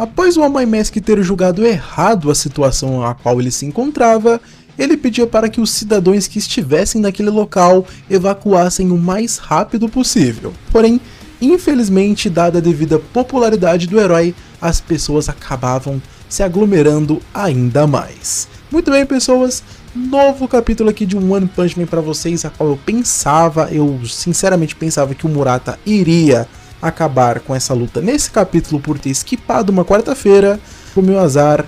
Após o Amai Mask ter julgado errado a situação a qual ele se encontrava, ele pedia para que os cidadãos que estivessem naquele local evacuassem o mais rápido possível. Porém, infelizmente, dada a devida popularidade do herói, as pessoas acabavam se aglomerando ainda mais. Muito bem, pessoas, novo capítulo aqui de One Punch Man para vocês, a qual eu sinceramente pensava que o Murata iria acabar com essa luta nesse capítulo por ter esquipado uma quarta-feira. Pro meu azar,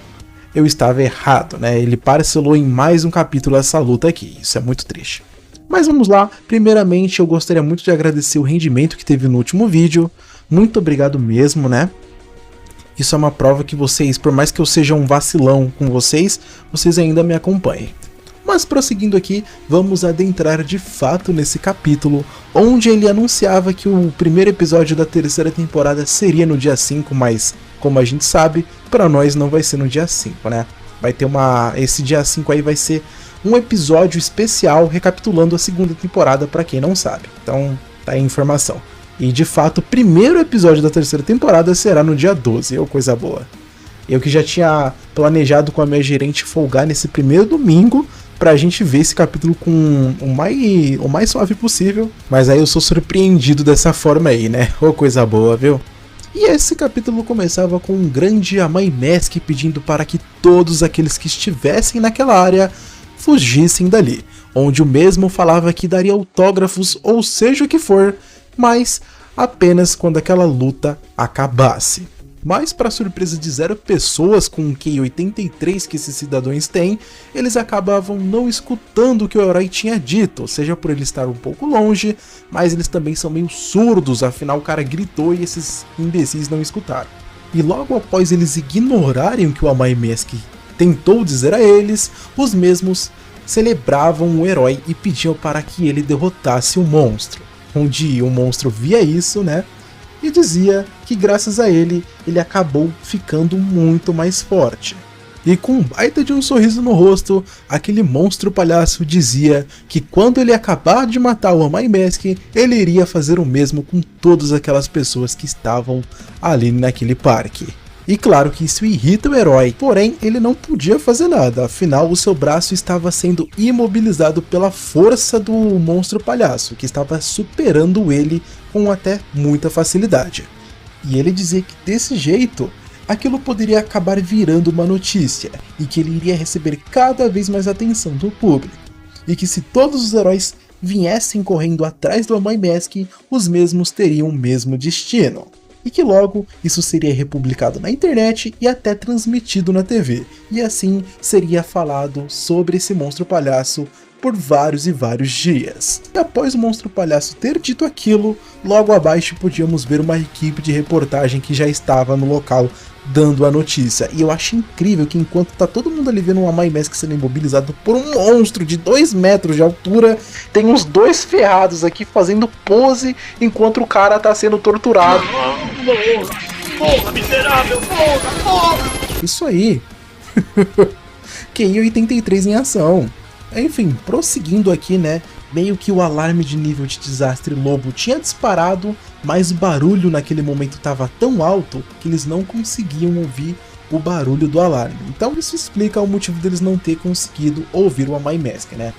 eu estava errado, né? Ele parcelou em mais um capítulo essa luta aqui, isso é muito triste. Mas vamos lá, primeiramente eu gostaria muito de agradecer o rendimento que teve no último vídeo, muito obrigado mesmo, né? Isso é uma prova que vocês, por mais que eu seja um vacilão com vocês, vocês ainda me acompanhem. Mas prosseguindo aqui, vamos adentrar de fato nesse capítulo, onde ele anunciava que o primeiro episódio da terceira temporada seria no dia 5, mas como a gente sabe, para nós não vai ser no dia 5, né? Vai ter esse dia 5 aí vai ser um episódio especial recapitulando a segunda temporada para quem não sabe. Então, tá aí a informação. E de fato, o primeiro episódio da terceira temporada será no dia 12, coisa boa. Eu que já tinha planejado com a minha gerente folgar nesse primeiro domingo pra gente ver esse capítulo com o mais suave possível, mas aí eu sou surpreendido dessa forma aí, né? Coisa boa, viu? E esse capítulo começava com um grande Amai Mask pedindo para que todos aqueles que estivessem naquela área fugissem dali, onde o mesmo falava que daria autógrafos ou seja o que for, mas apenas quando aquela luta acabasse. Mas para surpresa de 0 pessoas com o QI 83 que esses cidadãos têm, eles acabavam não escutando o que o herói tinha dito, seja por ele estar um pouco longe, mas eles também são meio surdos, afinal o cara gritou e esses imbecis não escutaram. E logo após eles ignorarem o que o Amai Mask tentou dizer a eles, os mesmos celebravam o herói e pediam para que ele derrotasse o monstro. Onde o monstro via isso, né, e dizia que graças a ele acabou ficando muito mais forte. E com um baita de um sorriso no rosto, aquele monstro palhaço dizia que quando ele acabar de matar o Amai Mask, ele iria fazer o mesmo com todas aquelas pessoas que estavam ali naquele parque. E claro que isso irrita o herói, porém ele não podia fazer nada, afinal o seu braço estava sendo imobilizado pela força do monstro palhaço, que estava superando ele com até muita facilidade. E ele dizia que desse jeito, aquilo poderia acabar virando uma notícia, e que ele iria receber cada vez mais atenção do público, e que se todos os heróis viessem correndo atrás do Amai Mask, os mesmos teriam o mesmo destino. E que logo isso seria republicado na internet e até transmitido na TV, e assim seria falado sobre esse monstro palhaço por vários e vários dias. E após o monstro palhaço ter dito aquilo, logo abaixo podíamos ver uma equipe de reportagem que já estava no local dando a notícia. E eu acho incrível que enquanto tá todo mundo ali vendo um Amai Mask sendo imobilizado por um monstro de 2 metros de altura, tem uns 2 ferrados aqui fazendo pose enquanto o cara tá sendo torturado. Porra, miserável! Porra! Isso aí. QI 83 em ação. Enfim, prosseguindo aqui, né, meio que o alarme de nível de desastre lobo tinha disparado, mas o barulho naquele momento estava tão alto que eles não conseguiam ouvir o barulho do alarme. Então isso explica o motivo deles não ter conseguido ouvir o Amai Mask, né.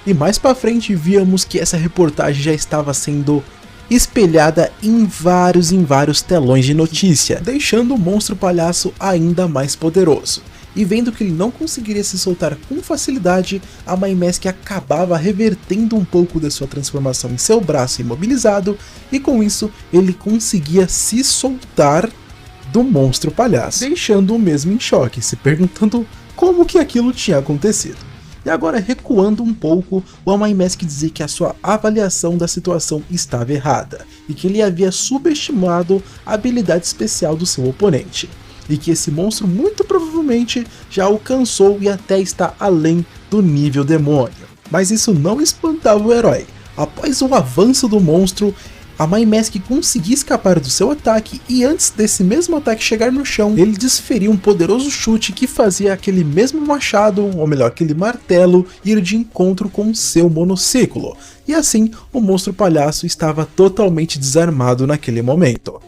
E mais pra frente víamos que essa reportagem já estava sendo espelhada em vários telões de notícia, deixando o monstro palhaço ainda mais poderoso. E vendo que ele não conseguiria se soltar com facilidade, a Amai Mask acabava revertendo um pouco da sua transformação em seu braço imobilizado, e com isso ele conseguia se soltar do monstro palhaço, deixando o mesmo em choque, se perguntando como que aquilo tinha acontecido. E agora, recuando um pouco, o Amai Mask dizia que a sua avaliação da situação estava errada, e que ele havia subestimado a habilidade especial do seu oponente, e que esse monstro muito provavelmente já alcançou e até está além do nível demônio. Mas isso não espantava o herói. Após o avanço do monstro, a Amai Mask conseguia escapar do seu ataque, e antes desse mesmo ataque chegar no chão, ele desferiu um poderoso chute que fazia aquele mesmo machado, ou melhor, aquele martelo, ir de encontro com seu monociclo. E assim, o monstro palhaço estava totalmente desarmado naquele momento.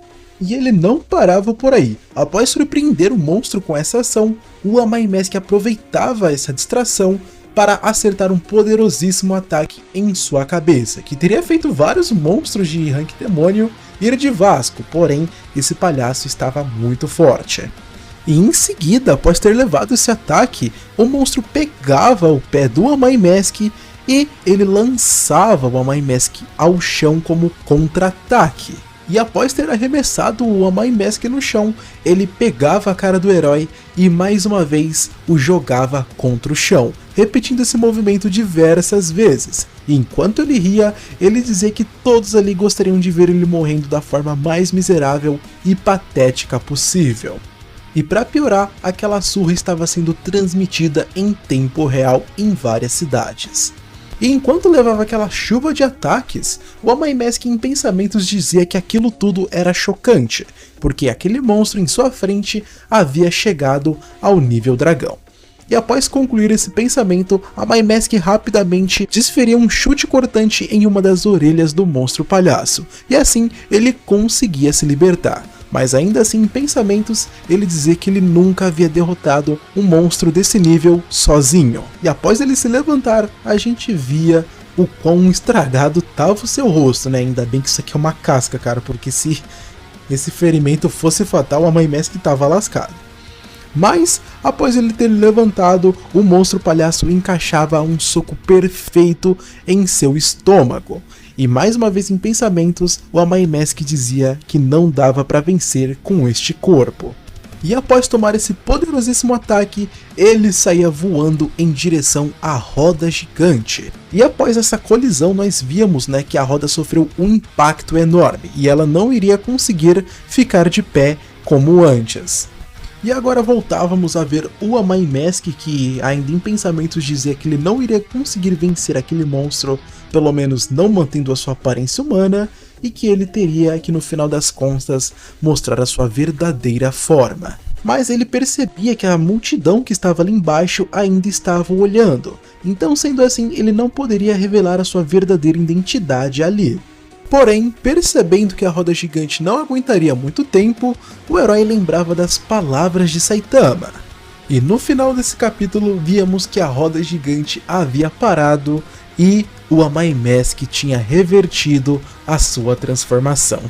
E ele não parava por aí. Após surpreender o monstro com essa ação, o Amai Mask aproveitava essa distração para acertar um poderosíssimo ataque em sua cabeça, que teria feito vários monstros de rank demônio ir de Vasco, porém esse palhaço estava muito forte. E em seguida, após ter levado esse ataque, o monstro pegava o pé do Amai Mask e ele lançava o Amai Mask ao chão como contra-ataque. E após ter arremessado o Amai Mask no chão, ele pegava a cara do herói e mais uma vez o jogava contra o chão, repetindo esse movimento diversas vezes. E enquanto ele ria, ele dizia que todos ali gostariam de ver ele morrendo da forma mais miserável e patética possível. E para piorar, aquela surra estava sendo transmitida em tempo real em várias cidades. E enquanto levava aquela chuva de ataques, o Amai Mask em pensamentos dizia que aquilo tudo era chocante, porque aquele monstro em sua frente havia chegado ao nível dragão. E após concluir esse pensamento, Amai Mask rapidamente desferia um chute cortante em uma das orelhas do monstro palhaço, e assim ele conseguia se libertar. Mas ainda assim, em pensamentos, ele dizia que ele nunca havia derrotado um monstro desse nível sozinho. E após ele se levantar, a gente via o quão estragado estava o seu rosto, né? Ainda bem que isso aqui é uma casca, cara, porque se esse ferimento fosse fatal, a Amai Mask estava lascado. Mas, após ele ter levantado, o monstro palhaço encaixava um soco perfeito em seu estômago. E mais uma vez em pensamentos, o Amai Mask dizia que não dava para vencer com este corpo. E após tomar esse poderosíssimo ataque, ele saía voando em direção à roda gigante. E após essa colisão nós víamos, né, que a roda sofreu um impacto enorme e ela não iria conseguir ficar de pé como antes. E agora voltávamos a ver o Amai Mask, que ainda em pensamentos dizia que ele não iria conseguir vencer aquele monstro, pelo menos não mantendo a sua aparência humana, e que ele teria que no final das contas mostrar a sua verdadeira forma. Mas ele percebia que a multidão que estava ali embaixo ainda estava olhando, então sendo assim ele não poderia revelar a sua verdadeira identidade ali. Porém, percebendo que a roda gigante não aguentaria muito tempo, o herói lembrava das palavras de Saitama. E no final desse capítulo, víamos que a roda gigante havia parado e o Amai Mask tinha revertido a sua transformação.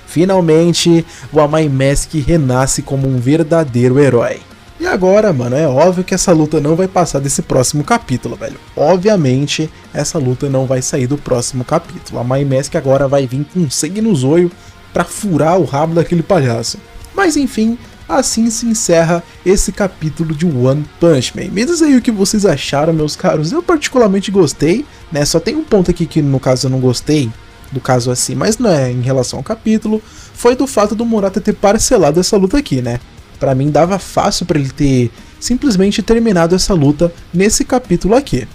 Finalmente, o Amai Mask renasce como um verdadeiro herói. E agora, mano, é óbvio que essa luta não vai passar desse próximo capítulo, velho. Obviamente, essa luta não vai sair do próximo capítulo. A Amai Mask agora vai vir com sangue no zóio pra furar o rabo daquele palhaço. Mas enfim, assim se encerra esse capítulo de One Punch Man. Me diz aí o que vocês acharam, meus caros. Eu particularmente gostei, né? Só tem um ponto aqui que no caso eu não gostei, do caso assim, mas não é em relação ao capítulo. Foi do fato do Murata ter parcelado essa luta aqui, né? Pra mim dava fácil pra ele ter simplesmente terminado essa luta nesse capítulo aqui.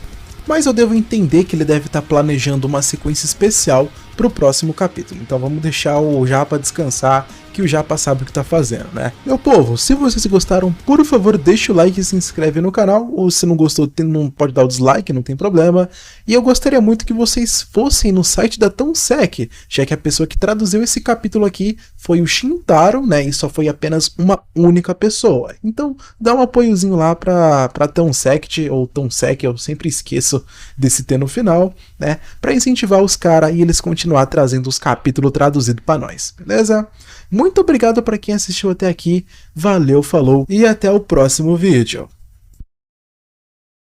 Mas eu devo entender que ele deve estar planejando uma sequência especial pro próximo capítulo. Então vamos deixar o Japa descansar, que o Japa sabe o que tá fazendo, né? Meu povo, se vocês gostaram, por favor, deixa o like e se inscreve no canal. Ou se não gostou, não pode dar o dislike, não tem problema. E eu gostaria muito que vocês fossem no site da Tonsec, já que a pessoa que traduziu esse capítulo aqui foi o Shintaro, né? E só foi apenas uma única pessoa. Então dá um apoiozinho lá pra Tonsec, ou Tonsec, eu sempre esqueço desse T no final, né? Pra incentivar os caras e eles continuar trazendo os capítulos traduzidos pra nós, beleza? Muito obrigado para quem assistiu até aqui, valeu, falou e até o próximo vídeo.